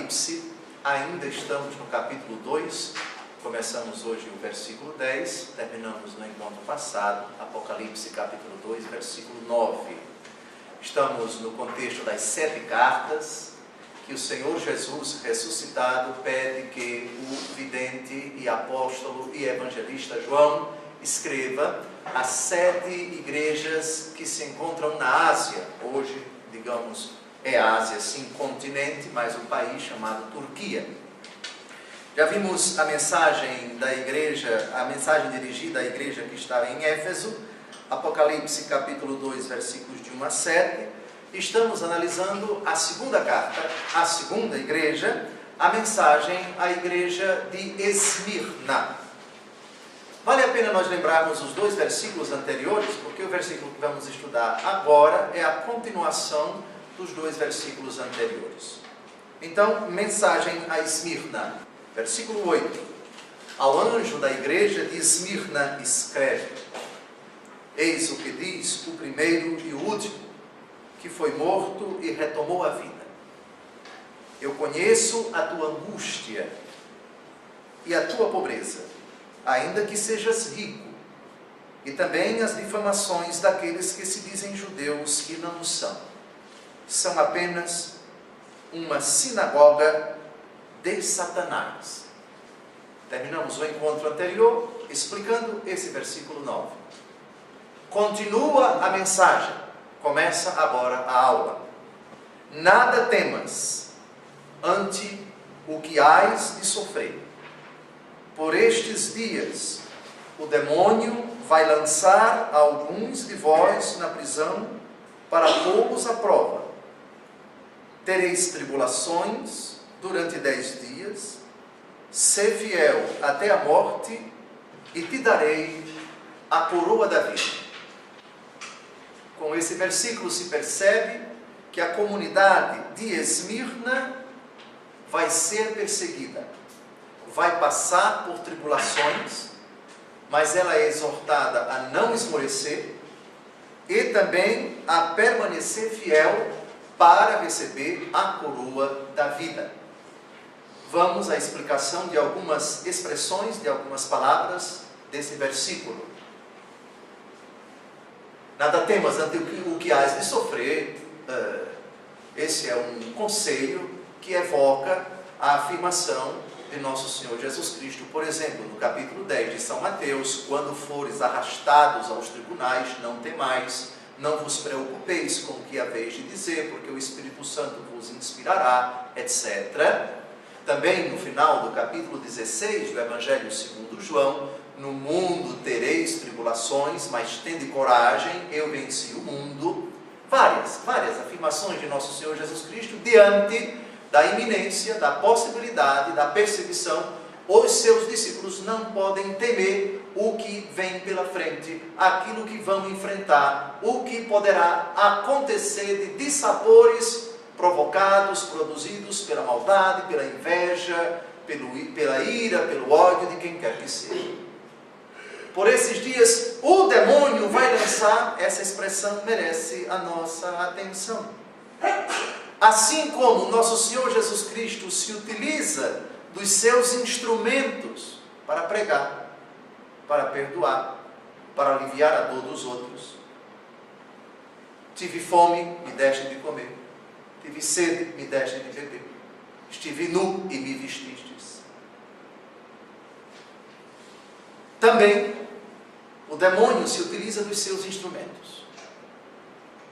Apocalipse, ainda estamos no capítulo 2, começamos hoje o versículo 10, terminamos no encontro passado, Apocalipse capítulo 2, versículo 9. Estamos no contexto das 7 cartas que o Senhor Jesus ressuscitado pede que o vidente e apóstolo e evangelista João escreva às 7 igrejas que se encontram na Ásia. Hoje, digamos, é a Ásia, sim, continente, mas um país chamado Turquia. Já vimos a mensagem da igreja, a mensagem dirigida à igreja que estava em Éfeso, Apocalipse capítulo 2, versículos de 1 a 7. Estamos analisando a segunda carta, a segunda igreja, a mensagem à igreja de Esmirna. Vale a pena nós lembrarmos os 2 versículos anteriores, porque o versículo que vamos estudar agora é a continuação dos 2 versículos anteriores. Então, mensagem a Esmirna, versículo 8. Ao anjo da igreja de Esmirna escreve: eis o que diz o primeiro e o último, que foi morto e retomou a vida. Eu conheço a tua angústia e a tua pobreza, ainda que sejas rico, e também as difamações daqueles que se dizem judeus e não o são. São apenas uma sinagoga de Satanás. Terminamos o encontro anterior explicando esse versículo 9. Continua a mensagem, começa agora a aula. Nada temas ante o que hás de sofrer. Por estes dias, o demônio vai lançar alguns de vós na prisão para pô-los à prova. Tereis tribulações durante 10 dias, sê fiel até a morte, e te darei a coroa da vida. Com esse versículo se percebe que a comunidade de Esmirna vai ser perseguida, vai passar por tribulações, mas ela é exortada a não esmorecer e também a permanecer fiel para receber a coroa da vida. Vamos à explicação de algumas expressões, de algumas palavras desse versículo. Nada temas ante o que hás de sofrer. Esse é um conselho que evoca a afirmação de nosso Senhor Jesus Cristo, por exemplo, no capítulo 10 de São Mateus: quando fores arrastados aos tribunais, não temais, não vos preocupeis com o que haveis de dizer, porque o Espírito Santo vos inspirará, etc. Também no final do capítulo 16 do Evangelho segundo João: no mundo tereis tribulações, mas tende coragem, eu venci o mundo. Várias afirmações de nosso Senhor Jesus Cristo diante da iminência, da possibilidade, da perseguição. Os seus discípulos não podem temer o que vem pela frente, aquilo que vão enfrentar, o que poderá acontecer de dissabores provocados, produzidos pela maldade, pela inveja, pela ira, pelo ódio de quem quer que seja. Por esses dias, o demônio vai lançar, essa expressão merece a nossa atenção. Assim como nosso Senhor Jesus Cristo se utiliza dos seus instrumentos para pregar, para perdoar, para aliviar a dor dos outros. Tive fome, me deste de comer. Tive sede, me deste de beber. Estive nu e me vestistes. Também o demônio se utiliza dos seus instrumentos.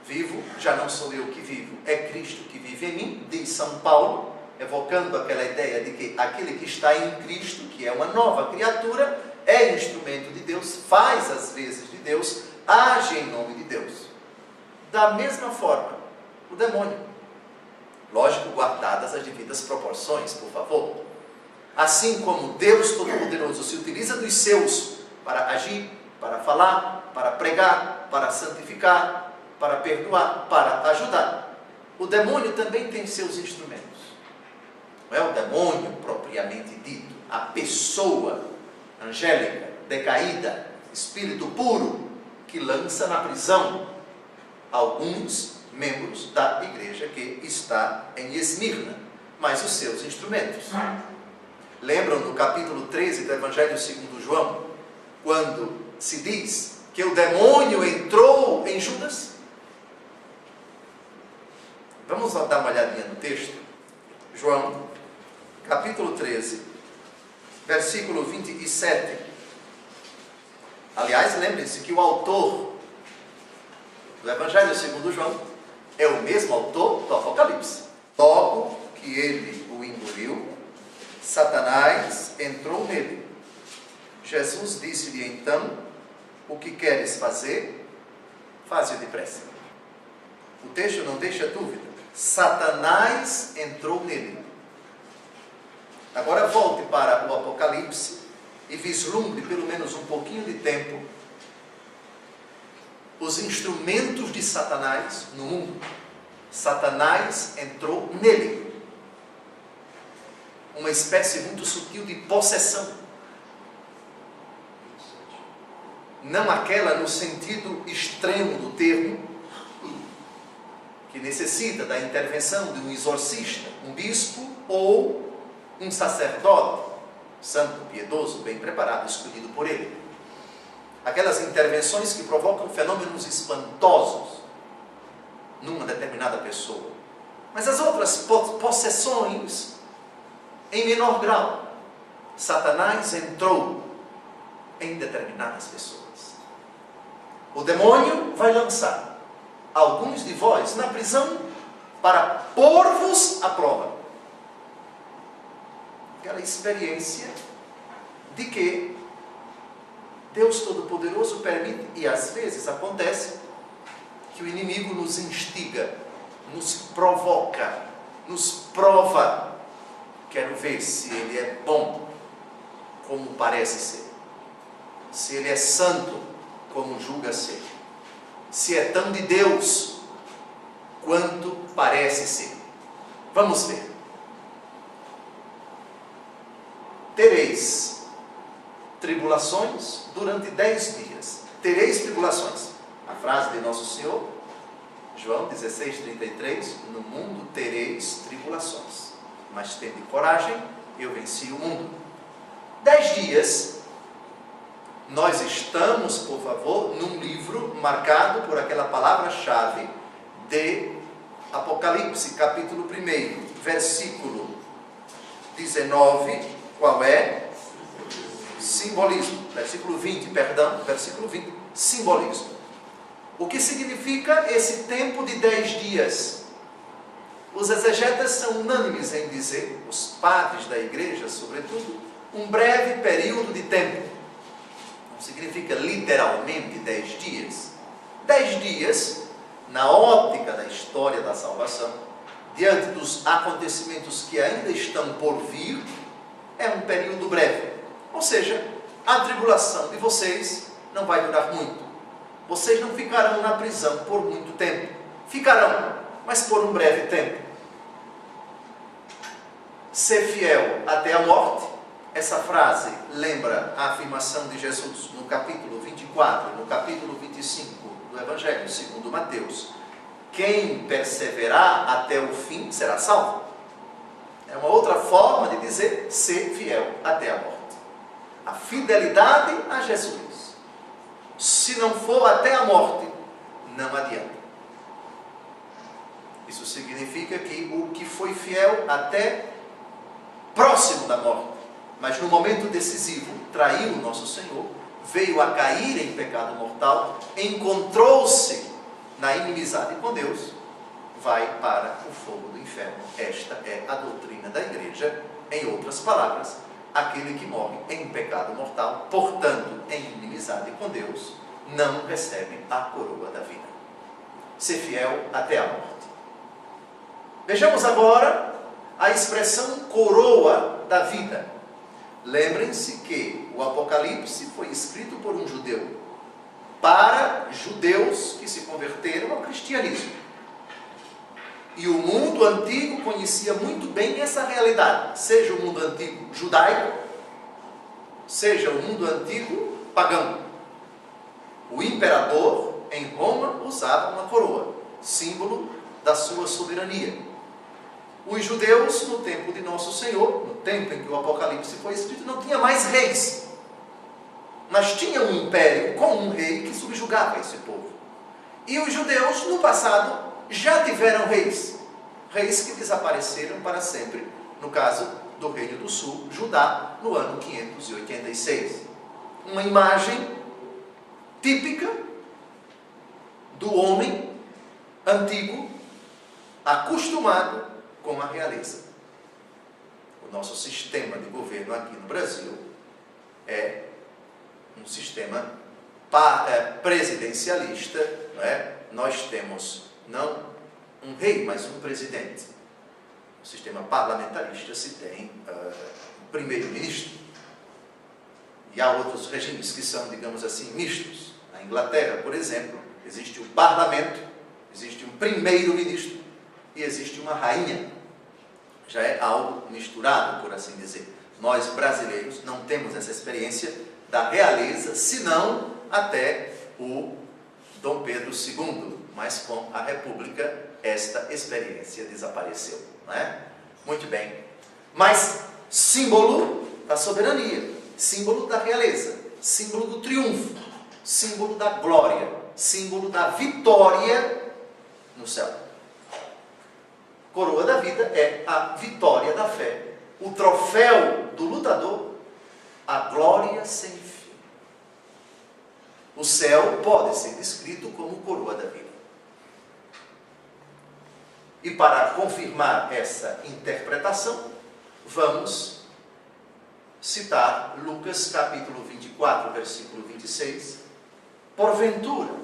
Vivo, já não sou eu que vivo, é Cristo que vive em mim, diz São Paulo, evocando aquela ideia de que aquele que está em Cristo, que é uma nova criatura, é instrumento de Deus, faz as vezes de Deus, age em nome de Deus. Da mesma forma, o demônio. Lógico, guardadas as devidas proporções, por favor. Assim como Deus Todo-Poderoso se utiliza dos seus para agir, para falar, para pregar, para santificar, para perdoar, para ajudar, o demônio também tem seus instrumentos. Não é o demônio propriamente dito, a pessoa angélica, decaída, espírito puro, que lança na prisão alguns membros da igreja que está em Esmirna. mas os seus instrumentos. Lembram no capítulo 13 do Evangelho segundo João, quando se diz que o demônio entrou em Judas? Vamos dar uma olhadinha no texto. João, capítulo 13, versículo 27. Aliás, lembrem-se que o autor do Evangelho segundo João é o mesmo autor do Apocalipse. Logo que ele o engoliu, Satanás entrou nele. Jesus disse-lhe então: o que queres fazer? Faze-o depressa. O texto não deixa dúvida. Satanás entrou nele. Agora volte para o Apocalipse e vislumbre pelo menos um pouquinho de tempo os instrumentos de Satanás no mundo. Satanás entrou nele. Uma espécie muito sutil de possessão. Não aquela no sentido extremo do termo, que necessita da intervenção de um exorcista, um bispo ou um sacerdote, santo, piedoso, bem preparado, escolhido por ele. Aquelas intervenções que provocam fenômenos espantosos numa determinada pessoa. Mas as outras possessões, em menor grau. Satanás entrou em determinadas pessoas. O demônio vai lançar alguns de vós na prisão para pôr-vos à prova. Aquela experiência de que Deus Todo-Poderoso permite, e às vezes acontece, que o inimigo nos instiga, nos provoca, nos prova. Quero ver se ele é bom, como parece ser. Se ele é santo, como julga ser. Se é tão de Deus, quanto parece ser. Vamos ver. Tereis tribulações durante 10 dias. Tereis tribulações. A frase de Nosso Senhor, João 16:33, no mundo tereis tribulações, mas tende coragem, eu venci o mundo. 10 dias, nós estamos, por favor, num livro marcado por aquela palavra-chave de Apocalipse, capítulo 1, versículo 19, qual é? Simbolismo. Versículo 20, perdão, versículo 20, simbolismo. O que significa esse tempo de 10 dias? Os exegetas são unânimes em dizer, os padres da igreja, sobretudo, um breve período de tempo. Não significa literalmente 10 dias. 10 dias, na ótica da história da salvação, diante dos acontecimentos que ainda estão por vir, é um período breve. Ou seja, a tribulação de vocês não vai durar muito. Vocês não ficarão na prisão por muito tempo. Ficarão, mas por um breve tempo. Ser fiel até a morte. Essa frase lembra a afirmação de Jesus no capítulo 24, no capítulo 25 do Evangelho segundo Mateus. Quem perseverar até o fim será salvo. É uma outra forma de dizer ser fiel até a morte. A fidelidade a Jesus. Se não for até a morte, não adianta. Isso significa que o que foi fiel até próximo da morte, mas no momento decisivo, traiu o nosso Senhor, veio a cair em pecado mortal, encontrou-se na inimizade com Deus, vai para o fogo do inferno. Esta é a doutrina da igreja. Em outras palavras, aquele que morre em pecado mortal, portanto, em inimizade com Deus, não recebe a coroa da vida. Ser fiel até a morte. Vejamos agora a expressão coroa da vida. Lembrem-se que o Apocalipse foi escrito por um judeu, para judeus que se converteram ao cristianismo. E o mundo antigo conhecia muito bem essa realidade, seja o mundo antigo judaico, seja o mundo antigo pagão. O imperador em Roma usava uma coroa, símbolo da sua soberania. Os judeus, no tempo de Nosso Senhor, no tempo em que o Apocalipse foi escrito, não tinha mais reis. Mas tinha um império com um rei que subjugava esse povo. E os judeus, no passado, já tiveram reis. Reis que desapareceram para sempre. No caso do Reino do Sul, Judá, no ano 586. Uma imagem típica do homem antigo acostumado com a realeza. O nosso sistema de governo aqui no Brasil é um sistema presidencialista, não é? Nós temos não um rei, mas um presidente. No sistema parlamentarista se tem um primeiro-ministro. E há outros regimes que são, digamos assim, mistos. Na Inglaterra, por exemplo, existe o parlamento, existe um primeiro-ministro e existe uma rainha. Já é algo misturado, por assim dizer. Nós, brasileiros, não temos essa experiência da realeza, senão até o Dom Pedro II. Mas com a República, esta experiência desapareceu. Não é? Muito bem. Mas símbolo da soberania, símbolo da realeza, símbolo do triunfo, símbolo da glória, símbolo da vitória no céu. Coroa da vida é a vitória da fé, o troféu do lutador, a glória sem fim. O céu pode ser descrito como coroa da vida. E para confirmar essa interpretação, vamos citar Lucas capítulo 24, versículo 26. Porventura,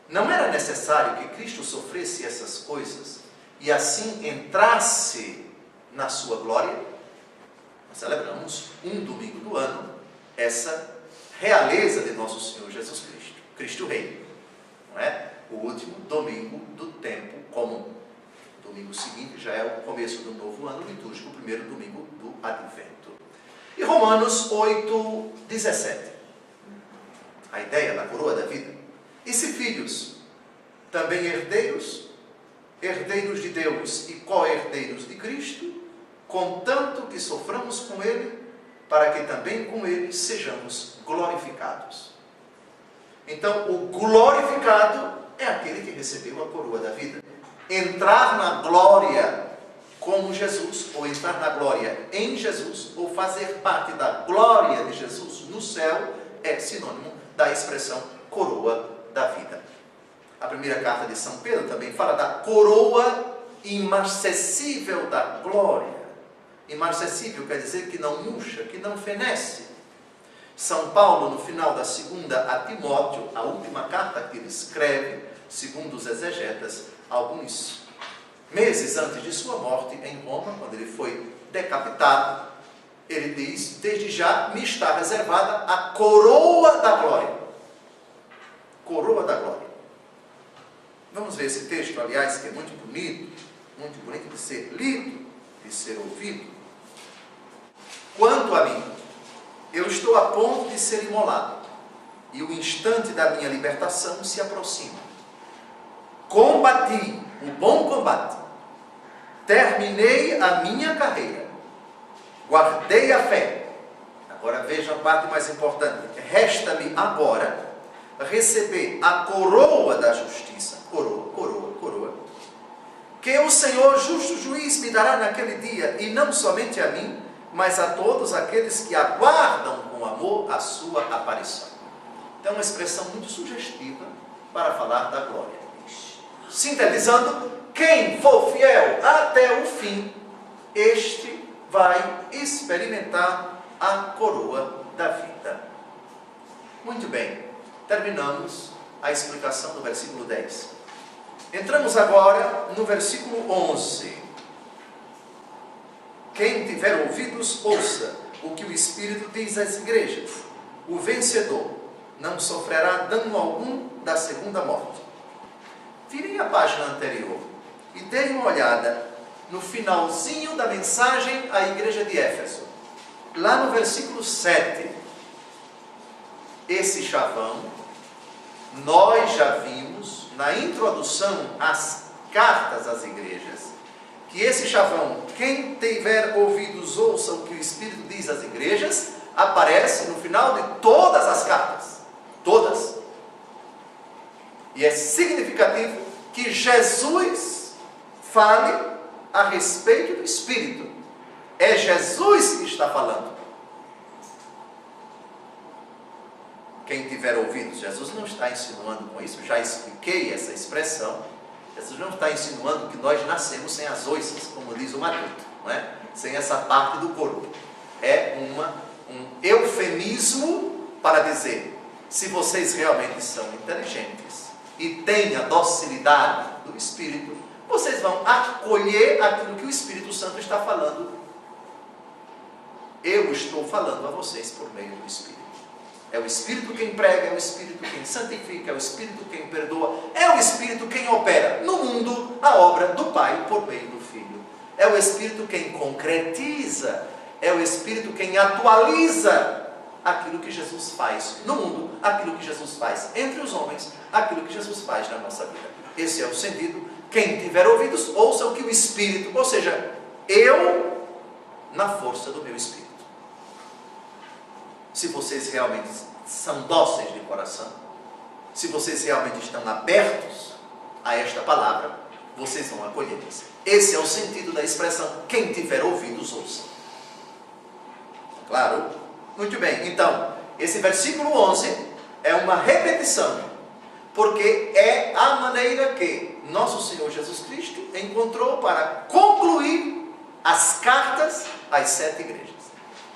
não era necessário que Cristo sofresse essas coisas e assim entrasse na sua glória? Nós celebramos um domingo do ano essa realeza de nosso Senhor Jesus Cristo, Cristo Rei, não é? O último domingo do tempo comum. Domingo seguinte já é o começo do novo ano litúrgico, o primeiro domingo do Advento. E Romanos 8, 17. A ideia da coroa da vida. E se filhos, também herdeiros, herdeiros de Deus e co-herdeiros de Cristo, contanto que soframos com Ele, para que também com Ele sejamos glorificados. Então, o glorificado é aquele que recebeu a coroa da vida. Entrar na glória como Jesus, ou entrar na glória em Jesus, ou fazer parte da glória de Jesus no céu, é sinônimo da expressão coroa da vida. A primeira carta de São Pedro também fala da coroa imarcessível da glória. Imarcessível quer dizer que não murcha, que não fenece. São Paulo, no final da segunda a Timóteo, a última carta que ele escreve, segundo os exegetas, alguns meses antes de sua morte em Roma, quando ele foi decapitado, ele diz: desde já me está reservada a coroa da glória. Coroa da glória. Vamos ver esse texto, aliás, que é muito bonito de ser lido, de ser ouvido. Quanto a mim, eu estou a ponto de ser imolado, e o instante da minha libertação se aproxima. Combati o bom combate, terminei a minha carreira, guardei a fé. Agora veja a parte mais importante. Resta-me agora receber a coroa da justiça, coroa, que o Senhor justo juiz me dará naquele dia, e não somente a mim, mas a todos aqueles que aguardam com amor a sua aparição. Então, uma expressão muito sugestiva para falar da glória. Sintetizando, quem for fiel até o fim, este vai experimentar a coroa da vida. Muito bem, terminamos a explicação do versículo 10. Entramos agora no versículo 11. Quem tiver ouvidos, ouça o que o Espírito diz às igrejas. O vencedor não sofrerá dano algum da segunda morte. Virem a página anterior e deem uma olhada no finalzinho da mensagem à igreja de Éfeso. Lá no versículo 7. Esse chavão nós já vimos na introdução às cartas às igrejas, que esse chavão, quem tiver ouvidos ouça o que o Espírito diz às igrejas, aparece no final de todas as cartas. Todas. E é significativo que Jesus fale a respeito do Espírito. É Jesus que está falando. Quem tiver ouvidos, Jesus não está insinuando com isso, já expliquei essa expressão. Jesus não está insinuando que nós nascemos sem as oiças, como diz o Matuto, não é? Sem essa parte do corpo. É um eufemismo para dizer, se vocês realmente são inteligentes e têm a docilidade do Espírito, vocês vão acolher aquilo que o Espírito Santo está falando. Eu estou falando a vocês por meio do Espírito. É o Espírito quem prega, é o Espírito quem santifica, é o Espírito quem perdoa, é o Espírito quem opera no mundo a obra do Pai por meio do Filho. É o Espírito quem concretiza, é o Espírito quem atualiza aquilo que Jesus faz no mundo, aquilo que Jesus faz entre os homens, aquilo que Jesus faz na nossa vida. Esse é o sentido. Quem tiver ouvidos, ouça o que o Espírito, ou seja, eu na força do meu Espírito. Se vocês realmente são dóceis de coração, se vocês realmente estão abertos a esta palavra, vocês vão acolhê-las. Esse é o sentido da expressão, quem tiver ouvidos, ouça. Claro? Muito bem. Então, esse versículo 11 é uma repetição, porque é a maneira que nosso Senhor Jesus Cristo encontrou para concluir as cartas às 7 igrejas.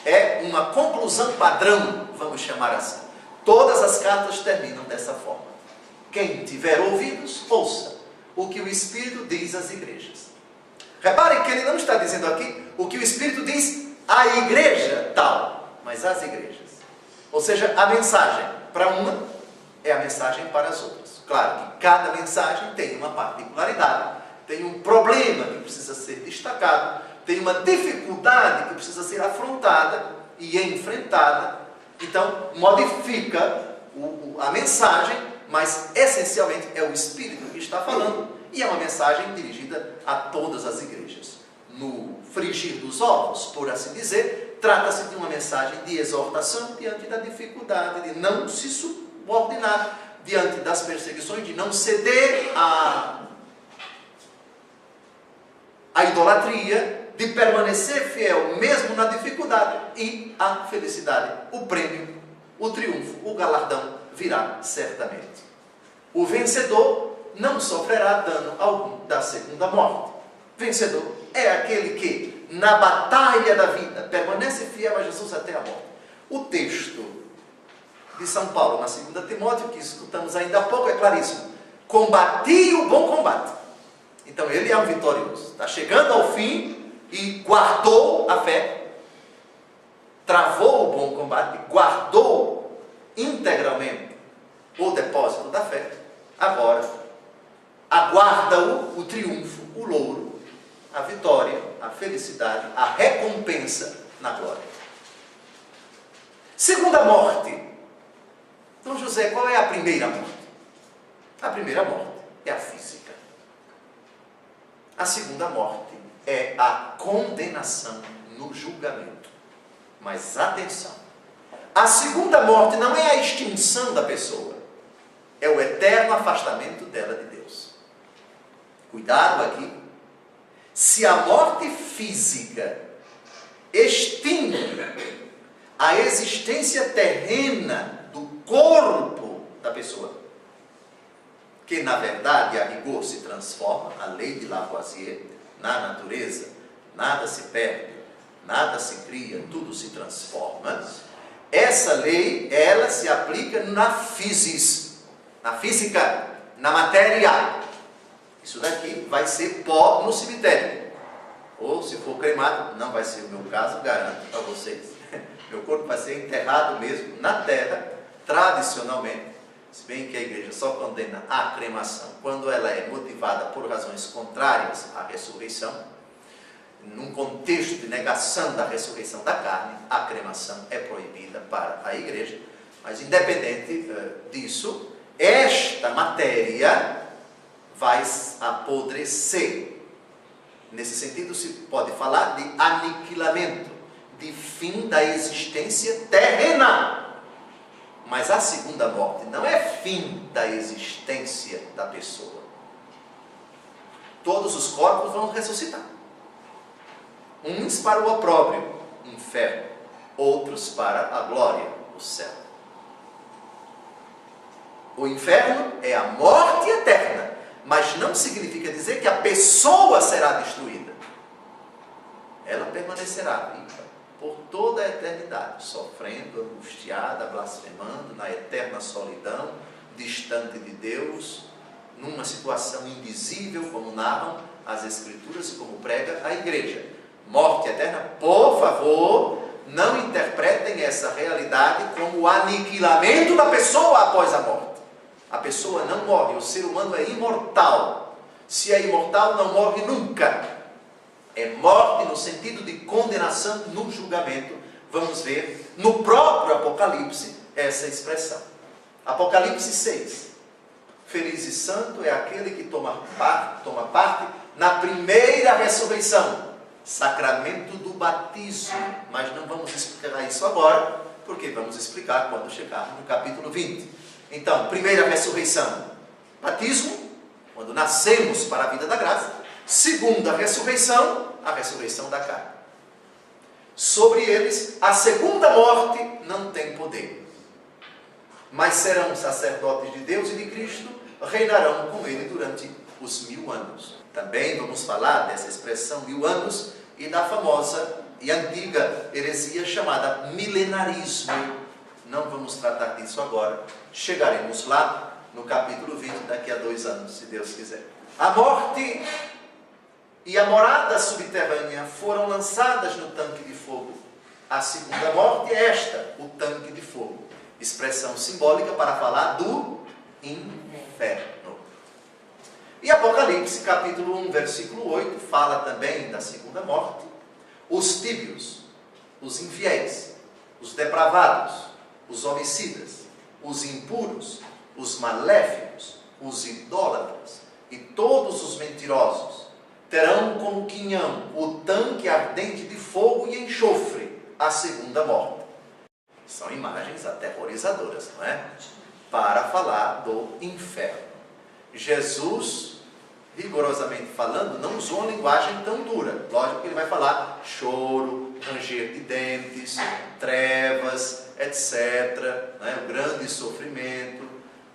É uma conclusão padrão, vamos chamar assim. Todas as cartas terminam dessa forma. Quem tiver ouvidos, ouça o que o Espírito diz às igrejas. Reparem que ele não está dizendo aqui o que o Espírito diz à igreja tal, mas às igrejas. Ou seja, a mensagem para uma é a mensagem para as outras. Claro que cada mensagem tem uma particularidade, tem um problema que precisa ser destacado, tem uma dificuldade que precisa ser afrontada e enfrentada. Então, modifica a mensagem, mas essencialmente é o Espírito que está falando. E é uma mensagem dirigida a todas as igrejas. No frigir dos ovos, por assim dizer, trata-se de uma mensagem de exortação diante da dificuldade de não se subordinar, diante das perseguições, de não ceder à idolatria, de permanecer fiel mesmo na dificuldade, e a felicidade, o prêmio, o triunfo, o galardão virá certamente. O vencedor não sofrerá dano algum da segunda morte. Vencedor é aquele que, na batalha da vida, permanece fiel a Jesus até a morte. O texto de São Paulo, na 2 Timóteo, que escutamos ainda há pouco, é claríssimo. Combati o bom combate. Então ele é um vitorioso. Está chegando ao fim e guardou a fé, travou o bom combate, guardou integralmente o depósito da fé. Agora, aguarda-o triunfo, o louro, a vitória, a felicidade, a recompensa na glória. Segunda morte. Então, José, qual é a primeira morte? A primeira morte é a física. A segunda morte é a condenação no julgamento. Mas atenção, a segunda morte não é a extinção da pessoa, é o eterno afastamento dela de Deus. Cuidado aqui. Se a morte física extingue a existência terrena do corpo da pessoa, que na verdade a rigor se transforma, a lei de Lavoisier, na natureza, nada se perde, nada se cria, tudo se transforma. Essa lei, ela se aplica na physis, na física, na matéria. Isso daqui vai ser pó no cemitério. Ou se for cremado, não vai ser o meu caso, garanto para vocês. Meu corpo vai ser enterrado mesmo na terra, tradicionalmente. Se bem que a igreja só condena a cremação quando ela é motivada por razões contrárias à ressurreição. Num contexto de negação da ressurreição da carne, a cremação é proibida para a igreja. Mas independente disso, esta matéria vai apodrecer. Nesse sentido, se pode falar de aniquilamento, de fim da existência terrena. Mas a segunda morte não é fim da existência da pessoa. Todos os corpos vão ressuscitar. Uns para o opróbrio, inferno. Outros para a glória, o céu. O inferno é a morte eterna, mas não significa dizer que a pessoa será destruída. Ela permanecerá viva por toda a eternidade, sofrendo, angustiada, blasfemando, na eterna solidão, distante de Deus, numa situação indizível, como narram as Escrituras e como prega a igreja. Morte eterna, por favor, não interpretem essa realidade como o aniquilamento da pessoa após a morte. A pessoa não morre, o ser humano é imortal. Se é imortal, não morre nunca. É morte no sentido de condenação no julgamento. Vamos ver no próprio Apocalipse essa expressão. Apocalipse 6. Feliz e santo é aquele que toma parte na primeira ressurreição. Sacramento do batismo. Mas não vamos explicar isso agora, porque vamos explicar quando chegarmos no capítulo 20. Então, primeira ressurreição, batismo, quando nascemos para a vida da graça. Segunda ressurreição, a ressurreição da carne. Sobre eles, a segunda morte não tem poder. Mas serão sacerdotes de Deus e de Cristo, reinarão com ele durante os 1000 anos. Também vamos falar dessa expressão 1000 anos e da famosa e antiga heresia chamada milenarismo. Não vamos tratar disso agora. Chegaremos lá no capítulo 20, daqui a 2 anos, se Deus quiser. A morte e a morada subterrânea foram lançadas no tanque de fogo. A segunda morte é esta, o tanque de fogo. Expressão simbólica para falar do inferno. E Apocalipse, capítulo 1, versículo 8, fala também da segunda morte. Os tíbios, os infiéis, os depravados, os homicidas, os impuros, os maléficos, os idólatras e todos os mentirosos terão como quinhão o tanque ardente de fogo e enxofre, a segunda morte. São imagens aterrorizadoras, não é? Para falar do inferno. Jesus, rigorosamente falando, não usou uma linguagem tão dura. Lógico que ele vai falar choro, ranger de dentes, trevas, etc., né? O grande sofrimento.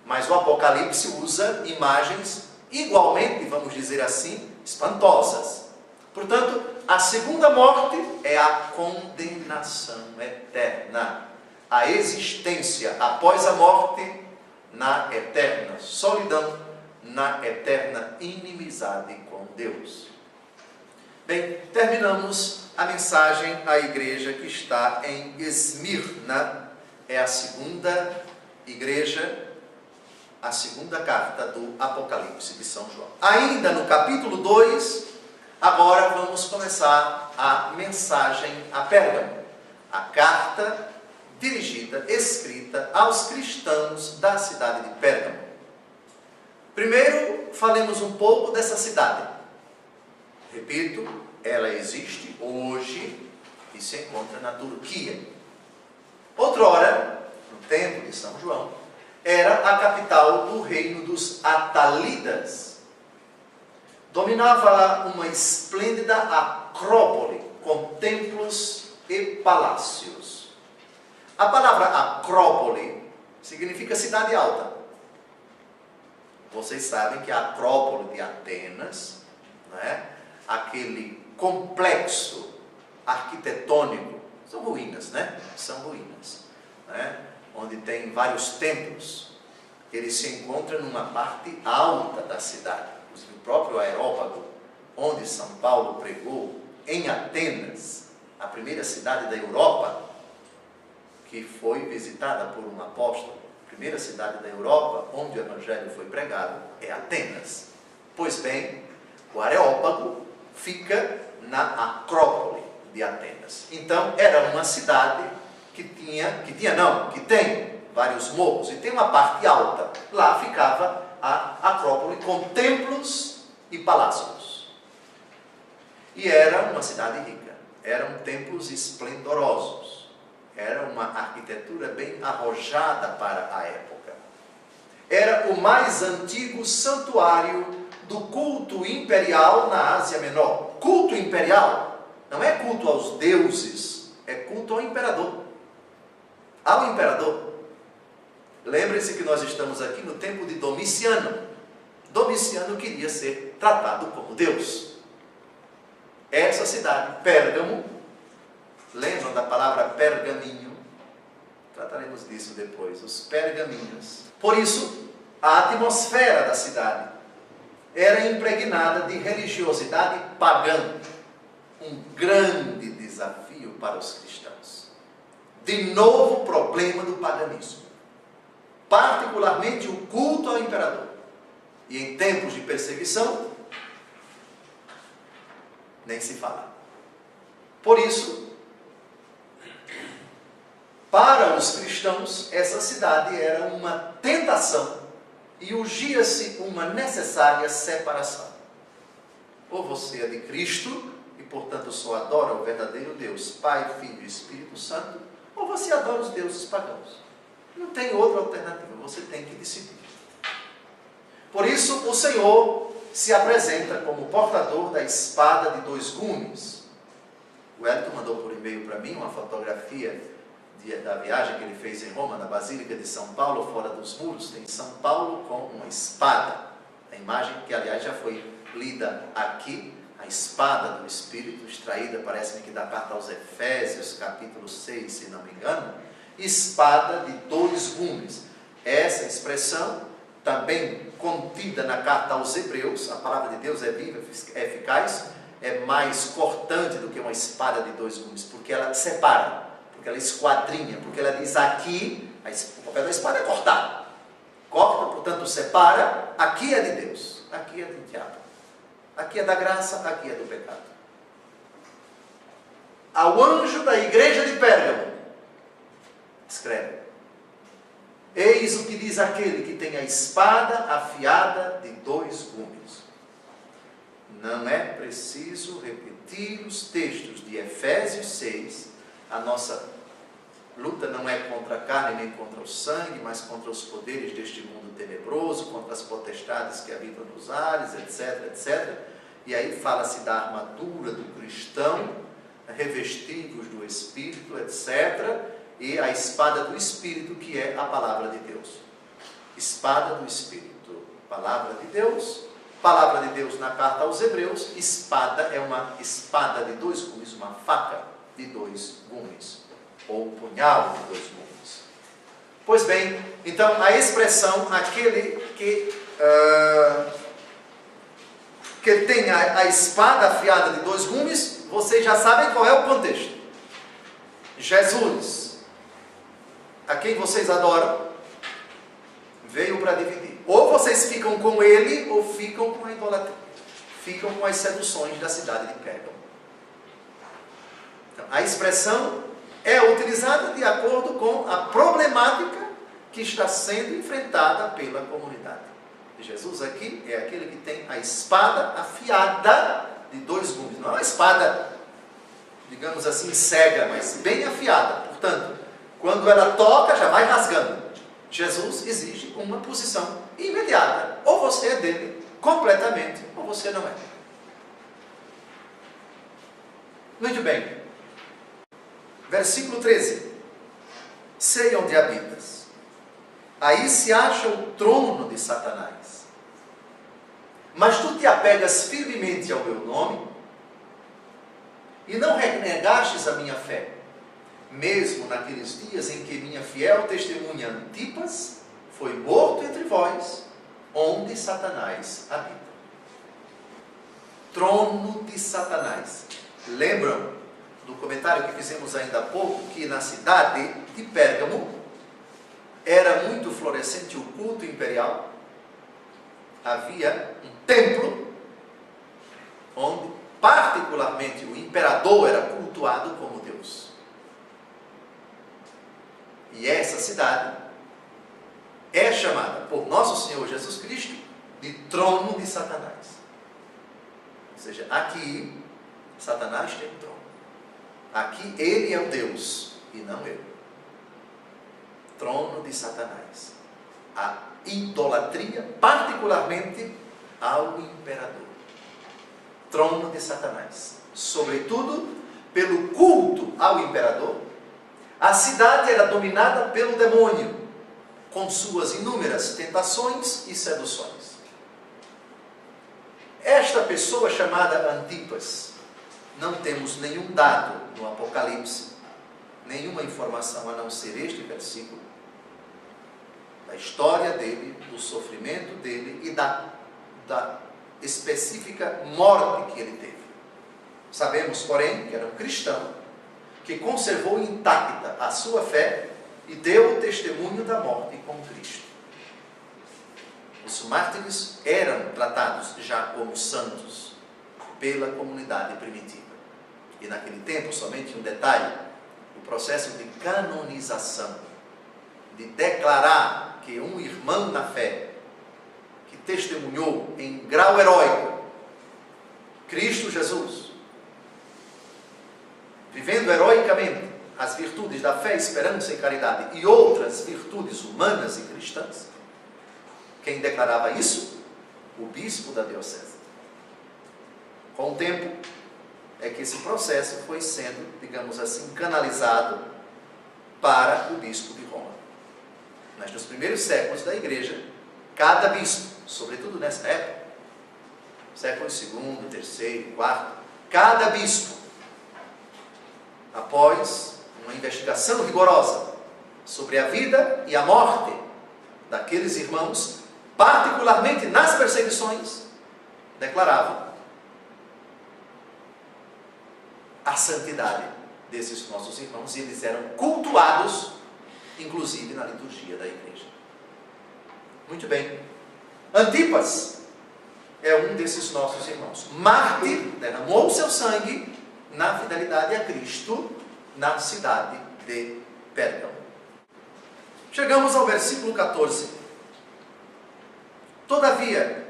Mas o Apocalipse usa imagens igualmente, vamos dizer assim, espantosas. Portanto, a segunda morte é a condenação eterna. A existência após a morte na eterna solidão, na eterna inimizade com Deus. Bem, terminamos a mensagem à igreja que está em Esmirna. É a segunda igreja, a segunda carta do Apocalipse de São João. Ainda no capítulo 2, agora vamos começar a mensagem a Pérgamo. A carta dirigida, escrita aos cristãos da cidade de Pérgamo. Primeiro, falemos um pouco dessa cidade. Repito, ela existe hoje e se encontra na Turquia. Outrora, no tempo de São João, era a capital do reino dos Atalidas. Dominava lá uma esplêndida acrópole com templos e palácios. A palavra acrópole significa cidade alta. Vocês sabem que a Acrópole de Atenas, né, aquele complexo arquitetônico, são ruínas, né? São ruínas, né? Onde tem vários templos. Ele se encontra numa parte alta da cidade. O próprio Areópago, onde São Paulo pregou, em Atenas, a primeira cidade da Europa, que foi visitada por um apóstolo. A primeira cidade da Europa onde o Evangelho foi pregado é Atenas. Pois bem, o Areópago fica na Acrópole de Atenas. Então, era uma cidade que tem vários morros e tem uma parte alta. Lá ficava a Acrópole com templos e palácios. E era uma cidade rica, eram templos esplendorosos, era uma arquitetura bem arrojada para a época. Era o mais antigo santuário do culto imperial na Ásia Menor. Culto imperial não é culto aos deuses, é culto ao imperador. Ao imperador. Lembre-se que nós estamos aqui no tempo de Domiciano. Domiciano queria ser tratado como Deus. Essa cidade, Pérgamo, lembram da palavra pergaminho? Trataremos disso depois, os pergaminhos. Por isso, a atmosfera da cidade era impregnada de religiosidade pagã. Um grande desafio para os cristãos. De novo, o problema do paganismo. Particularmente o culto ao imperador. E em tempos de perseguição, nem se fala. Por isso, para os cristãos, essa cidade era uma tentação e urgia-se uma necessária separação. Ou você é de Cristo e, portanto, só adora o verdadeiro Deus, Pai, Filho e Espírito Santo, ou você adora os deuses pagãos. Não tem outra alternativa, você tem que decidir. Por isso, o Senhor se apresenta como portador da espada de dois gumes. O Elton mandou por e-mail para mim uma fotografia da viagem que ele fez em Roma, na Basílica de São Paulo, fora dos muros. Tem São Paulo com uma espada. A imagem que, aliás, já foi lida aqui, a espada do Espírito, extraída, parece-me que da carta aos Efésios, capítulo 6, se não me engano. Espada de dois gumes. Essa expressão, também contida na carta aos Hebreus, a palavra de Deus é viva, é eficaz, é mais cortante do que uma espada de dois gumes, porque ela separa, porque ela esquadrinha, porque ela diz aqui, o papel da espada é cortar. Corta, portanto, separa, aqui é de Deus, aqui é do diabo. Aqui é da graça, aqui é do pecado. Ao anjo da igreja de Pérgamo, escreve: eis o que diz aquele que tem a espada afiada de dois gumes. Não é preciso repetir os textos de Efésios 6. A nossa luta não é contra a carne nem contra o sangue, mas contra os poderes deste mundo tenebroso, contra as potestades que habitam nos ares, etc, etc. E aí fala-se da armadura do cristão, revestivos do Espírito, etc. E a espada do Espírito, que é a palavra de Deus. Espada do Espírito, palavra de Deus na carta aos Hebreus. Espada é uma espada de dois gumes, uma faca de dois gumes, ou punhal de dois gumes. Pois bem, então a expressão, aquele que tem a espada afiada de dois gumes, vocês já sabem qual é o contexto. Jesus, a quem vocês adoram, veio para dividir. Ou vocês ficam com ele, ou ficam com a idolatria. Ficam com as seduções da cidade de Pérgamo. Então, a expressão é utilizada de acordo com a problemática que está sendo enfrentada pela comunidade. E Jesus aqui é aquele que tem a espada afiada de dois gumes. Não é uma espada, digamos assim, cega, mas bem afiada. Portanto, quando ela toca, já vai rasgando. Jesus exige uma posição imediata. Ou você é dele completamente, ou você não é. Muito bem. Versículo 13. Sei onde habitas. Aí se acha o trono de Satanás. Mas tu te apegas firmemente ao meu nome e não renegastes a minha fé. Mesmo naqueles dias em que minha fiel testemunha Antipas foi morto entre vós, onde Satanás habita. Trono de Satanás. Lembram do comentário que fizemos ainda há pouco, que na cidade de Pérgamo era muito florescente o culto imperial? Havia um templo onde particularmente o imperador era cultuado como Deus. E essa cidade é chamada por nosso Senhor Jesus Cristo de trono de Satanás. Ou seja, aqui Satanás tem um trono. Aqui ele é o Deus e não eu. Trono de Satanás. A idolatria, particularmente ao imperador. Trono de Satanás. Sobretudo, pelo culto ao imperador, a cidade era dominada pelo demônio, com suas inúmeras tentações e seduções. Esta pessoa chamada Antipas, não temos nenhum dado no Apocalipse, nenhuma informação a não ser este versículo, da história dele, do sofrimento dele e da específica morte que ele teve. Sabemos, porém, que era um cristão que conservou intacta a sua fé e deu o testemunho da morte com Cristo. Os mártires eram tratados já como santos pela comunidade primitiva. E naquele tempo, somente um detalhe, o processo de canonização, de declarar que um irmão na fé, que testemunhou em grau heróico, Cristo Jesus, vivendo heroicamente as virtudes da fé, esperança e caridade e outras virtudes humanas e cristãs, quem declarava isso? O bispo da diocese. Com o tempo, é que esse processo foi sendo, digamos assim, canalizado para o bispo de Roma. Mas nos primeiros séculos da igreja, cada bispo, sobretudo nessa época, séculos II, III, IV, cada bispo, após uma investigação rigorosa sobre a vida e a morte daqueles irmãos, particularmente nas perseguições, declarava a santidade desses nossos irmãos, e eles eram cultuados, inclusive na liturgia da igreja. Muito bem. Antipas é um desses nossos irmãos. Mártir, derramou seu sangue na fidelidade a Cristo, na cidade de Pérgamo. Chegamos ao versículo 14. Todavia,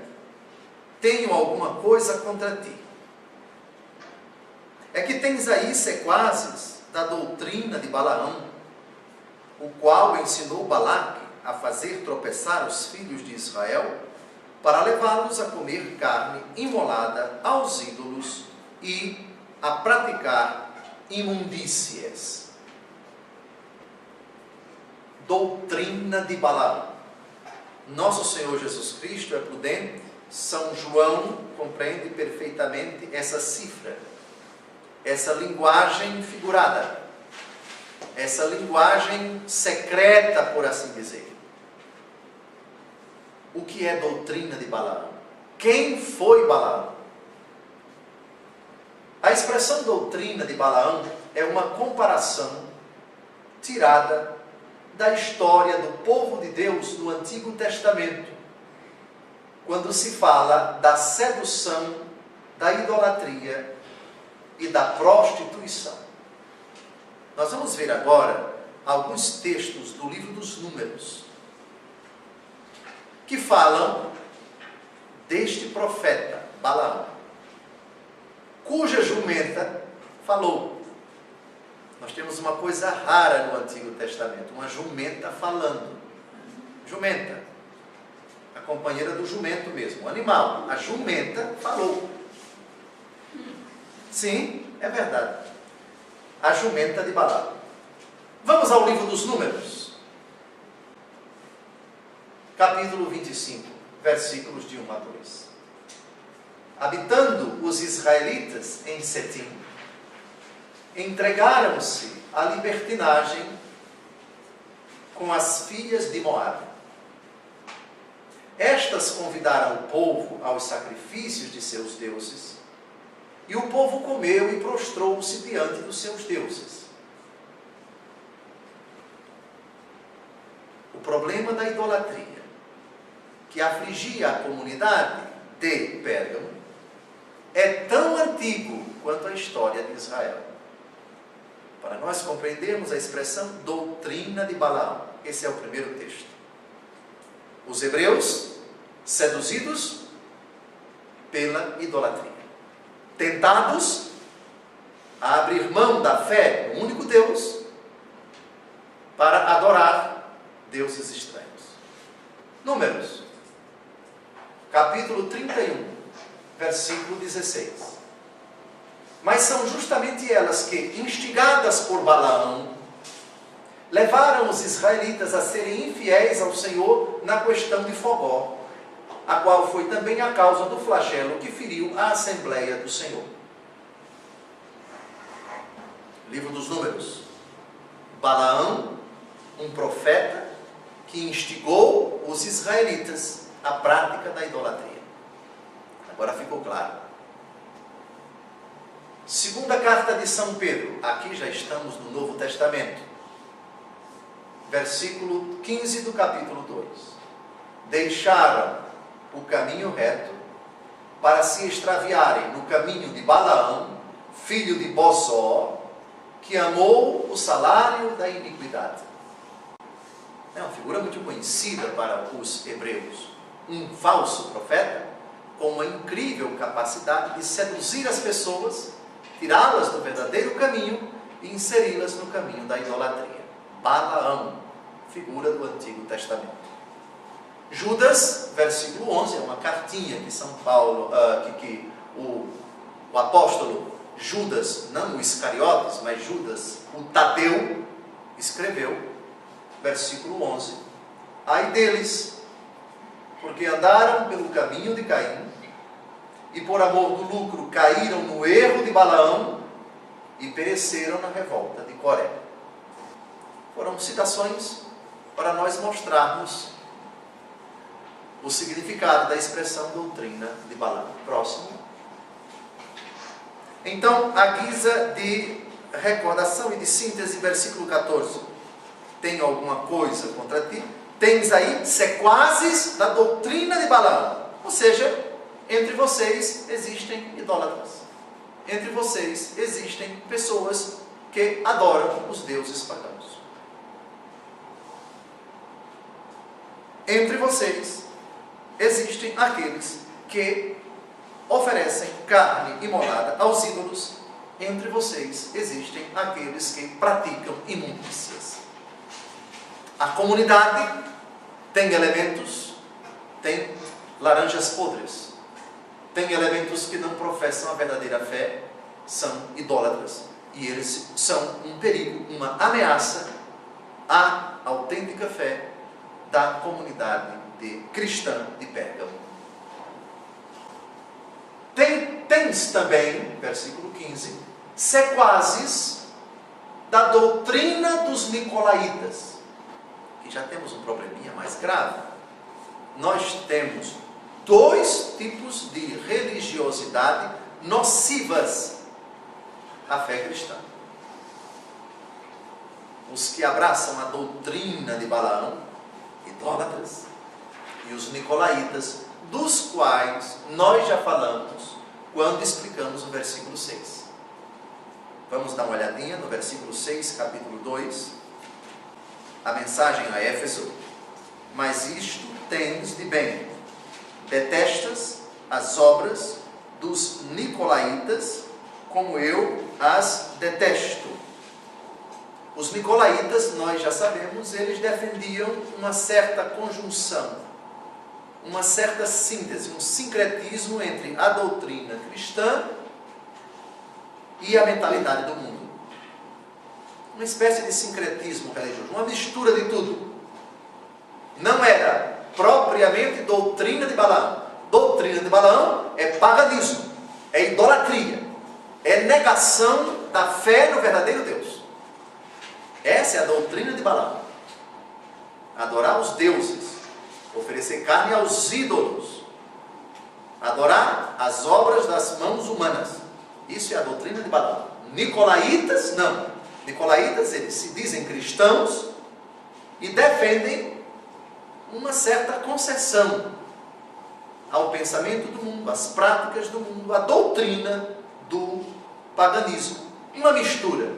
tenho alguma coisa contra ti. É que tens aí sequazes da doutrina de Balaão, o qual ensinou Balaque a fazer tropeçar os filhos de Israel, para levá-los a comer carne imolada aos ídolos e a praticar imundícias. Doutrina de Balaão. Nosso Senhor Jesus Cristo é prudente, São João compreende perfeitamente essa cifra, essa linguagem figurada, essa linguagem secreta, por assim dizer. O que é doutrina de Balaão? Quem foi Balaão? A expressão doutrina de Balaão é uma comparação tirada da história do povo de Deus no Antigo Testamento, quando se fala da sedução, da idolatria e da prostituição. Nós vamos ver agora alguns textos do livro dos Números que falam deste profeta Balaão, cuja jumenta falou. Nós temos uma coisa rara no Antigo Testamento, uma jumenta falando. Jumenta, a companheira do jumento mesmo, o animal. A jumenta falou. Sim, é verdade. A jumenta de Balaão. Vamos ao livro dos Números. Capítulo 25, versículos de 1 a 2. Habitando os israelitas em Setim, entregaram-se à libertinagem com as filhas de Moabe. Estas convidaram o povo aos sacrifícios de seus deuses, e o povo comeu e prostrou-se diante dos seus deuses. O problema da idolatria que afligia a comunidade de Pérgamo é tão antigo quanto a história de Israel. Para nós compreendermos a expressão doutrina de Balaão, esse é o primeiro texto. Os hebreus seduzidos pela idolatria, tentados a abrir mão da fé no único Deus para adorar deuses estranhos. Números, capítulo 31, versículo 16. Mas são justamente elas que, instigadas por Balaão, levaram os israelitas a serem infiéis ao Senhor na questão de Fogó, a qual foi também a causa do flagelo que feriu a Assembleia do Senhor. Livro dos Números. Balaão, um profeta que instigou os israelitas à prática da idolatria. Agora ficou claro. Segunda carta de São Pedro, aqui já estamos no Novo Testamento, versículo 15 do capítulo 2. Deixaram o caminho reto para se extraviarem no caminho de Balaão, filho de Bosor, que amou o salário da iniquidade. É uma figura muito conhecida para os hebreus. Um falso profeta com uma incrível capacidade de seduzir as pessoas, tirá-las do verdadeiro caminho e inseri-las no caminho da idolatria. Balaão, figura do Antigo Testamento. Judas, versículo 11, é uma cartinha que São Paulo, o apóstolo Judas, não o Iscariotes, mas Judas, o Tadeu, escreveu, versículo 11, ai deles, porque andaram pelo caminho de Caim, e por amor do lucro caíram no erro de Balaão, e pereceram na revolta de Coré. Foram citações para nós mostrarmos o significado da expressão doutrina de Balaão. Próximo. Então, a guisa de recordação e de síntese, versículo 14. Tenho alguma coisa contra ti? Tens aí sequazes da doutrina de Balaão. Ou seja, entre vocês existem idólatras. Entre vocês existem pessoas que adoram os deuses pagãos. Entre vocês existem aqueles que oferecem carne imolada aos ídolos. Entre vocês existem aqueles que praticam imundícias. A comunidade tem elementos, tem laranjas podres, tem elementos que não professam a verdadeira fé, são idólatras, e eles são um perigo, uma ameaça à autêntica fé da comunidade cristã de Pérgamo. Tens também, versículo 15, sequazes da doutrina dos nicolaítas. E já temos um probleminha mais grave. Nós temos dois tipos de religiosidade nocivas à fé cristã. Os que abraçam a doutrina de Balaão, idólatras, e os nicolaítas, dos quais nós já falamos quando explicamos o versículo 6. Vamos dar uma olhadinha no versículo 6, capítulo 2, a mensagem a Éfeso. Mas isto tens de bem: detestas as obras dos nicolaítas, como eu as detesto. Os nicolaítas, nós já sabemos, eles defendiam uma certa conjunção, uma certa síntese, um sincretismo entre a doutrina cristã e a mentalidade do mundo. Uma espécie de sincretismo religioso, uma mistura de tudo. Não era propriamente doutrina de Balaão. Doutrina de Balaão é paganismo, é idolatria, é negação da fé no verdadeiro Deus. Essa é a doutrina de Balaão. Adorar os deuses, oferecer carne aos ídolos, adorar as obras das mãos humanas. Isso é a doutrina de Balaão. Nicolaítas, não. Nicolaítas, eles se dizem cristãos e defendem uma certa concessão ao pensamento do mundo, às práticas do mundo, à doutrina do paganismo. Uma mistura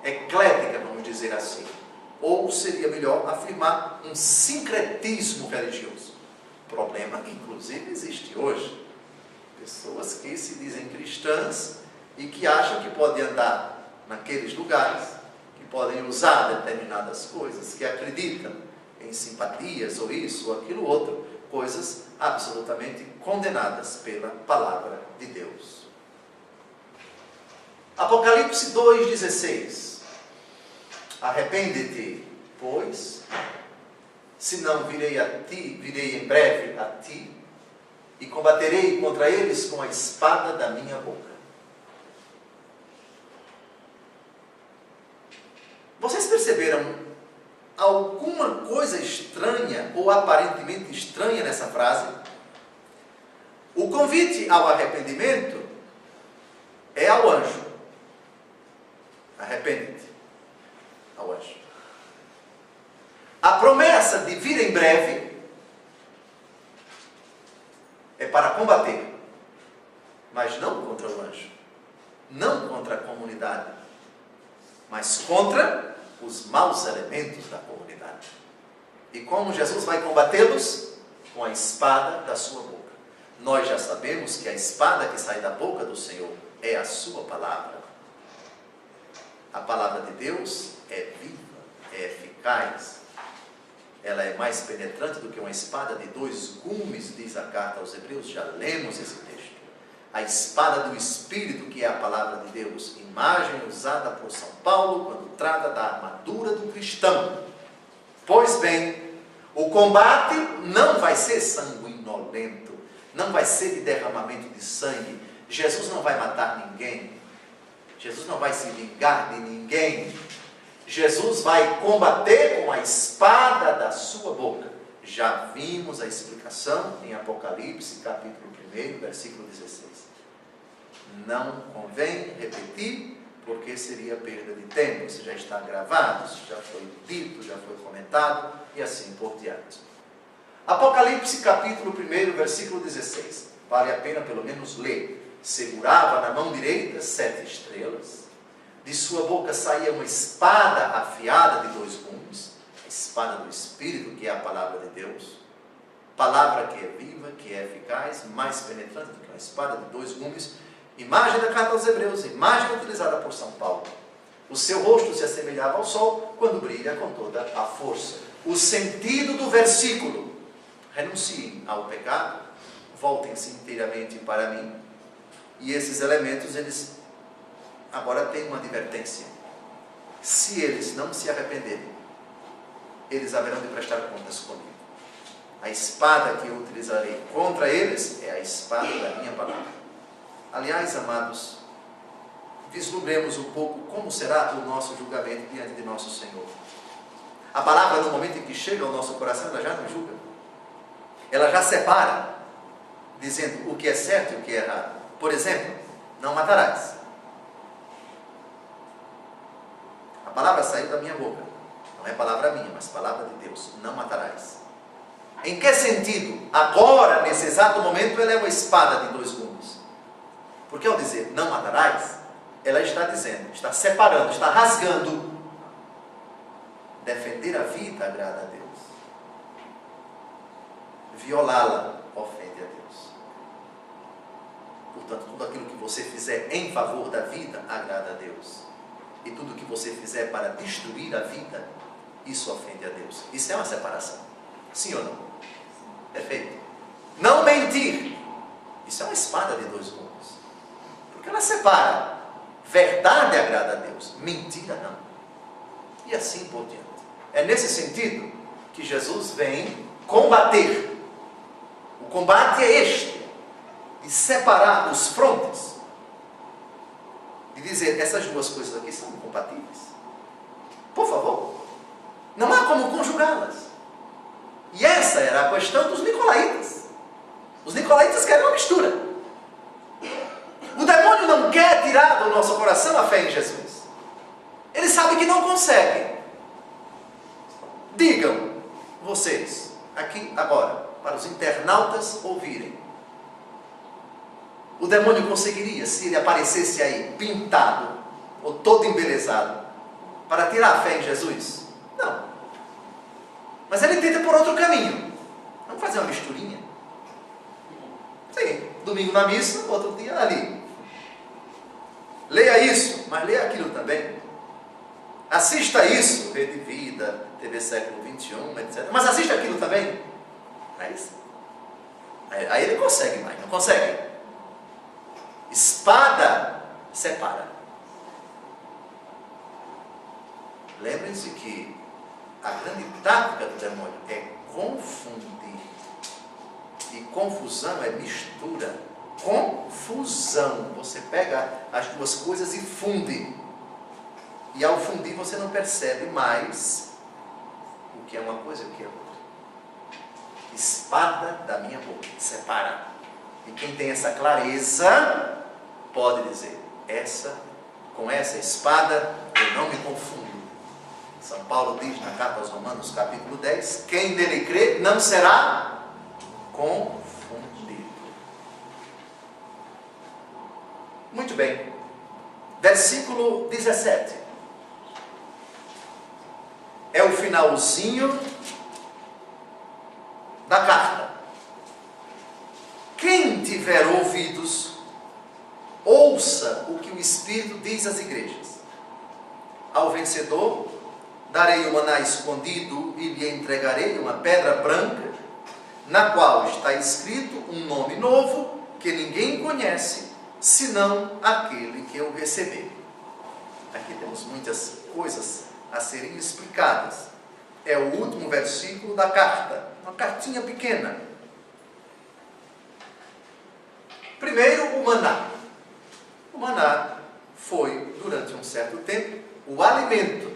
eclética, vamos dizer assim. Ou seria melhor afirmar um sincretismo religioso. Problema que inclusive existe hoje. Pessoas que se dizem cristãs e que acham que podem andar naqueles lugares, que podem usar determinadas coisas, que acreditam em simpatias ou isso ou aquilo outro, coisas absolutamente condenadas pela palavra de Deus. Apocalipse 2,16. Arrepende-te, pois, senão virei em breve a ti, e combaterei contra eles com a espada da minha boca. Vocês perceberam alguma coisa estranha ou aparentemente estranha nessa frase? O convite ao arrependimento é ao anjo. Arrepende-te, ao anjo. A promessa de vir em breve é para combater, mas não contra o anjo, não contra a comunidade, mas contra os maus elementos da comunidade. E como Jesus vai combatê-los? Com a espada da sua boca. Nós já sabemos que a espada que sai da boca do Senhor é a sua palavra. A palavra de Deus é viva, é eficaz. Ela é mais penetrante do que uma espada de 2 gumes, diz a carta aos Hebreus. Já lemos esse texto. A espada do Espírito, que é a palavra de Deus, imagem usada por São Paulo quando trata da armadura do cristão. Pois bem, o combate não vai ser sanguinolento, não vai ser de derramamento de sangue. Jesus não vai matar ninguém, Jesus não vai se vingar de ninguém. Jesus vai combater com a espada da sua boca. Já vimos a explicação em Apocalipse, capítulo 1, versículo 16. Não convém repetir, porque seria perda de tempo. Isso já está gravado, isso já foi dito, já foi comentado, e assim por diante. Apocalipse, capítulo 1, versículo 16. Vale a pena pelo menos ler. Segurava na mão direita 7 estrelas. De sua boca saía uma espada afiada de 2 gumes, a espada do Espírito, que é a palavra de Deus, palavra que é viva, que é eficaz, mais penetrante do que uma espada de 2 gumes, imagem da carta aos Hebreus, imagem utilizada por São Paulo. O seu rosto se assemelhava ao sol quando brilha com toda a força. O sentido do versículo: renunciem ao pecado, voltem-se inteiramente para mim. E esses elementos, eles agora têm uma advertência. Se eles não se arrependerem, eles haverão de prestar contas comigo. A espada que eu utilizarei contra eles é a espada da minha palavra. Aliás, amados, vislumbremos um pouco como será o nosso julgamento diante de nosso Senhor. A palavra, no momento em que chega ao nosso coração, ela já não julga. Ela já separa, dizendo o que é certo e o que é errado. Por exemplo, não matarás. A palavra saiu da minha boca. Não é palavra minha, mas palavra de Deus. Não matarás. Em que sentido? Agora, nesse exato momento, ela é uma espada de 2 gumes. Porque ao dizer não matarás, ela está dizendo, está separando, está rasgando. Defender a vida agrada a Deus. Violá-la ofende a Deus. Portanto, tudo aquilo que você fizer em favor da vida agrada a Deus. E tudo que você fizer para destruir a vida, isso ofende a Deus. Isso é uma separação. Sim ou não? Perfeito. Não mentir. Isso é uma espada de 2 gumes. Porque ela separa. Verdade agrada a Deus. Mentira não. E assim por diante. É nesse sentido que Jesus vem combater. O combate é este. De separar os frontes. De dizer, essas duas coisas aqui são incompatíveis. Por favor. Não há como conjugá-las. E essa era a questão dos nicolaítas. Os nicolaítas querem uma mistura. O demônio não quer tirar do nosso coração a fé em Jesus. Ele sabe que não consegue. Digam, vocês, aqui agora, para os internautas ouvirem. O demônio conseguiria, se ele aparecesse aí, pintado, ou todo embelezado, para tirar a fé em Jesus? Não. Mas ele tenta por outro caminho. Vamos fazer uma misturinha? Sim, domingo na missa, outro dia ali. Leia isso, mas leia aquilo também. Assista isso, Rede Vida, TV Século XXI, etc. Mas assista aquilo também. Não é isso? Aí ele consegue mais, não consegue? Espada separa. Lembrem-se que a grande tática do demônio é confundir. E confusão é mistura. Confusão. Você pega as duas coisas e funde. E ao fundir você não percebe mais o que é uma coisa e o que é outra. Espada da minha boca. Separa. E quem tem essa clareza pode dizer: com essa espada eu não me confundo. São Paulo diz na carta aos Romanos, capítulo 10, quem nele crê não será confundido. Muito bem. Versículo 17. É o finalzinho da carta. Quem tiver ouvidos, ouça o que o Espírito diz às igrejas. Ao vencedor, darei o maná escondido e lhe entregarei uma pedra branca, na qual está escrito um nome novo que ninguém conhece, senão aquele que o receber. Aqui temos muitas coisas a serem explicadas. É o último versículo da carta, uma cartinha pequena. Primeiro, o maná. O maná foi, durante um certo tempo, o alimento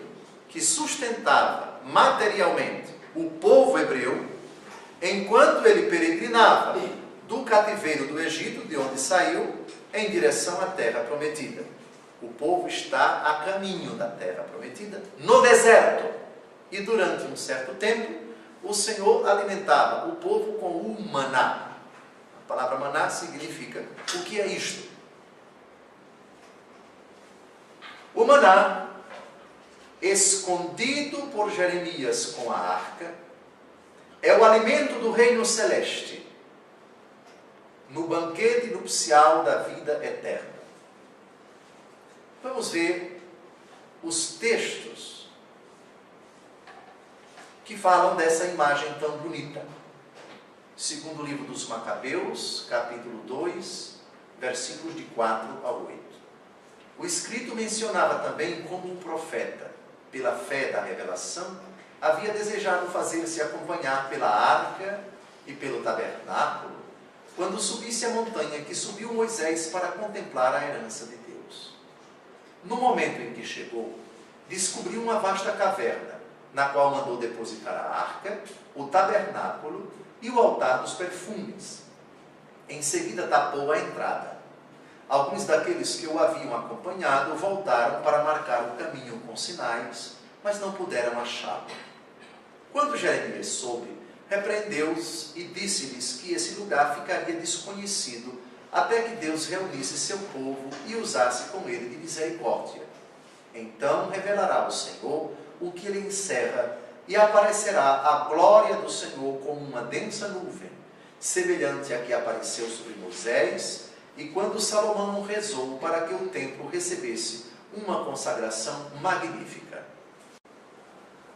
que sustentava materialmente o povo hebreu, enquanto ele peregrinava do cativeiro do Egito, de onde saiu, em direção à terra prometida. O povo está a caminho da terra prometida, no deserto. E durante um certo tempo, o Senhor alimentava o povo com o maná. A palavra maná significa: o que é isto? O maná, escondido por Jeremias com a arca, é o alimento do reino celeste, no banquete nupcial da vida eterna. Vamos ver os textos que falam dessa imagem tão bonita. Segundo o livro dos Macabeus, capítulo 2, versículos de 4 a 8. O escrito mencionava também como um profeta, pela fé da revelação, havia desejado fazer-se acompanhar pela arca e pelo tabernáculo, quando subisse a montanha que subiu Moisés para contemplar a herança de Deus. No momento em que chegou, descobriu uma vasta caverna, na qual mandou depositar a arca, o tabernáculo e o altar dos perfumes. Em seguida tapou a entrada. Alguns daqueles que o haviam acompanhado voltaram para marcar o caminho com sinais, mas não puderam achá-lo. Quando Jeremias soube, repreendeu-os e disse-lhes que esse lugar ficaria desconhecido até que Deus reunisse seu povo e usasse com ele de misericórdia. Então revelará o Senhor o que ele encerra e aparecerá a glória do Senhor como uma densa nuvem, semelhante à que apareceu sobre Moisés, e quando Salomão rezou para que o templo recebesse uma consagração magnífica.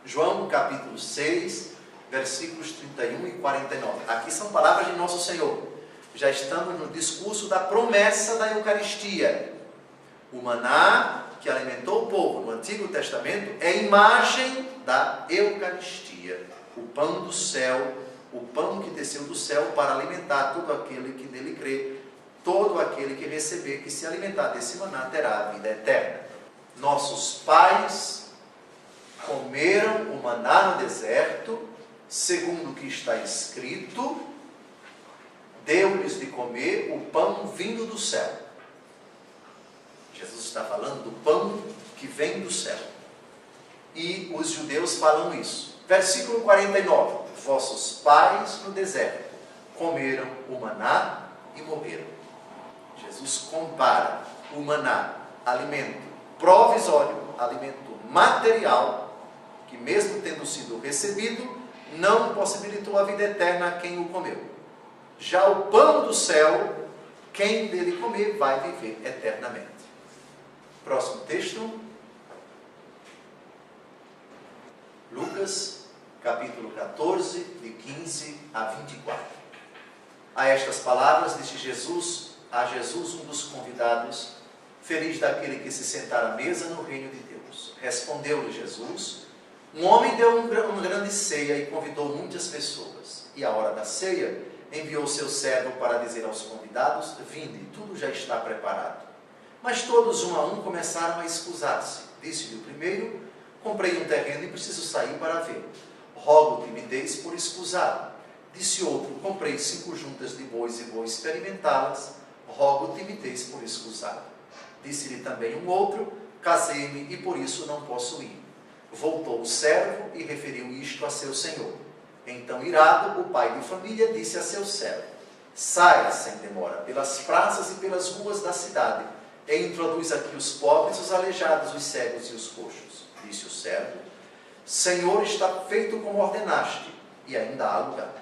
João capítulo 6, versículos 31 e 49. Aqui são palavras de nosso Senhor. Já estamos no discurso da promessa da Eucaristia. O maná que alimentou o povo no Antigo Testamento é imagem da Eucaristia. O pão do céu, o pão que desceu do céu para alimentar todo aquele que nele crê. Todo aquele que receber, que se alimentar desse maná, terá a vida eterna. Nossos pais comeram o maná no deserto, segundo o que está escrito, deu-lhes de comer o pão vindo do céu. Jesus está falando do pão que vem do céu. E os judeus falam isso. Versículo 49. Vossos pais no deserto comeram o maná e morreram. Jesus compara o maná, alimento provisório, alimento material, que mesmo tendo sido recebido, não possibilitou a vida eterna a quem o comeu. Já o pão do céu, quem dele comer vai viver eternamente. Próximo texto. Lucas, capítulo 14, de 15 a 24. A estas palavras disse Jesus, um dos convidados: feliz daquele que se sentar à mesa no reino de Deus. Respondeu-lhe Jesus: um homem deu uma grande ceia e convidou muitas pessoas. E à hora da ceia, enviou seu servo para dizer aos convidados: vinde, tudo já está preparado. Mas todos, um a um, começaram a escusar-se. Disse-lhe o primeiro: comprei um terreno e preciso sair para ver. Rogo-te, me deis por escusado. Disse outro: comprei 5 juntas de bois e vou experimentá-las. Rogo-te, me deis por escusado. Disse-lhe também um outro: casei-me e por isso não posso ir. Voltou o servo e referiu isto a seu senhor. Então, irado, o pai de família disse a seu servo: saia sem demora pelas praças e pelas ruas da cidade e introduz aqui os pobres, os aleijados, os cegos e os coxos. Disse o servo: Senhor, está feito como ordenaste, e ainda há lugar.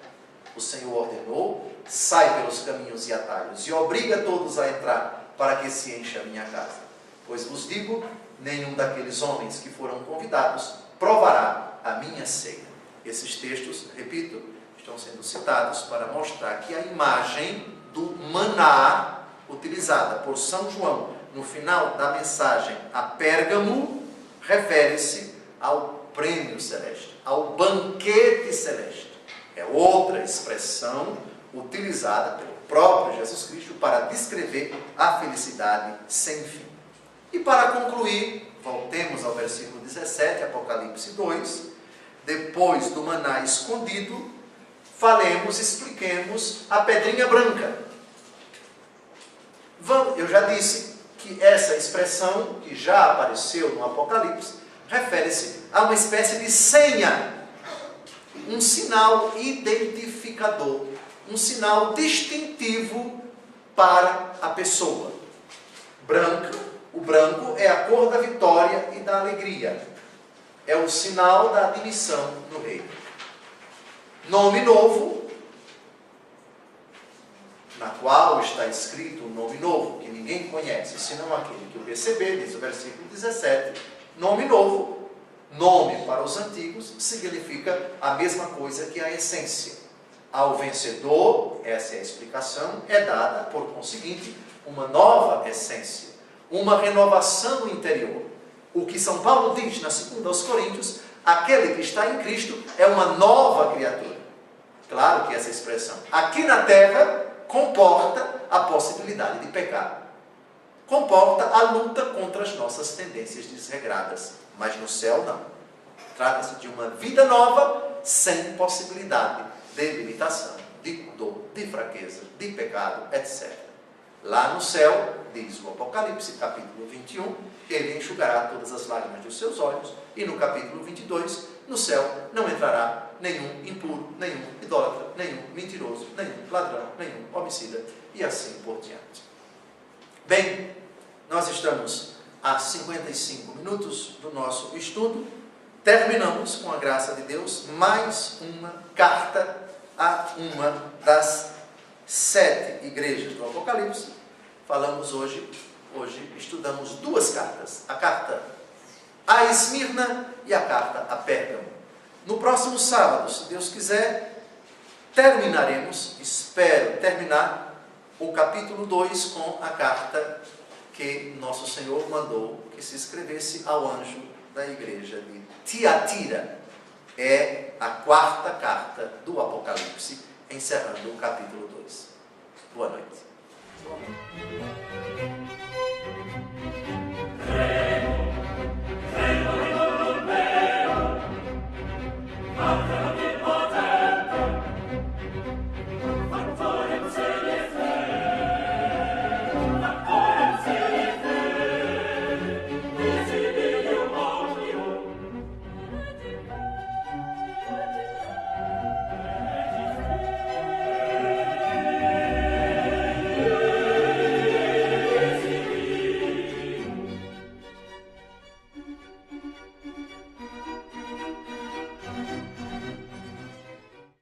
O Senhor ordenou: sai pelos caminhos e atalhos, e obriga todos a entrar, para que se encha a minha casa. Pois vos digo, nenhum daqueles homens que foram convidados provará a minha ceia. Esses textos, repito, estão sendo citados para mostrar que a imagem do maná utilizada por São João no final da mensagem a Pérgamo refere-se ao prêmio celeste, ao banquete celeste. É outra expressão utilizada pelo próprio Jesus Cristo para descrever a felicidade sem fim. E para concluir, voltemos ao versículo 17, Apocalipse 2. Depois do maná escondido, expliquemos a pedrinha branca. Eu já disse que essa expressão, que já apareceu no Apocalipse, refere-se a uma espécie de senha, um sinal identificador, um sinal distintivo para a pessoa. O branco é a cor da vitória e da alegria. É o sinal da admissão no reino. Nome novo, na qual está escrito um nome novo, que ninguém conhece, senão aquele que o receber, diz o versículo 17. Nome novo, nome para os antigos, significa a mesma coisa que a essência. Ao vencedor, essa é a explicação, é dada, por conseguinte, uma nova essência, uma renovação no interior. O que São Paulo diz na 2 aos Coríntios: aquele que está em Cristo é uma nova criatura. Claro que essa expressão aqui na terra comporta a possibilidade de pecado, comporta a luta contra as nossas tendências desregradas, mas no céu não. Trata-se de uma vida nova, sem possibilidade de limitação, de dor, de fraqueza, de pecado, etc. Lá no céu, diz o Apocalipse, capítulo 21, ele enxugará todas as lágrimas dos seus olhos, e no capítulo 22, no céu não entrará nenhum impuro, nenhum idólatra, nenhum mentiroso, nenhum ladrão, nenhum homicida, e assim por diante. Bem, nós estamos a 55 minutos do nosso estudo. Terminamos, com a graça de Deus, mais uma carta a uma das 7 igrejas do Apocalipse. Falamos hoje estudamos 2 cartas, a carta a Esmirna e a carta a Pérgamo. No próximo sábado, se Deus quiser, terminaremos, espero terminar, o capítulo 2 com a carta que Nosso Senhor mandou que se escrevesse ao anjo da igreja de Tiatira. É a 4ª carta do Apocalipse, encerrando o capítulo 2. Boa noite.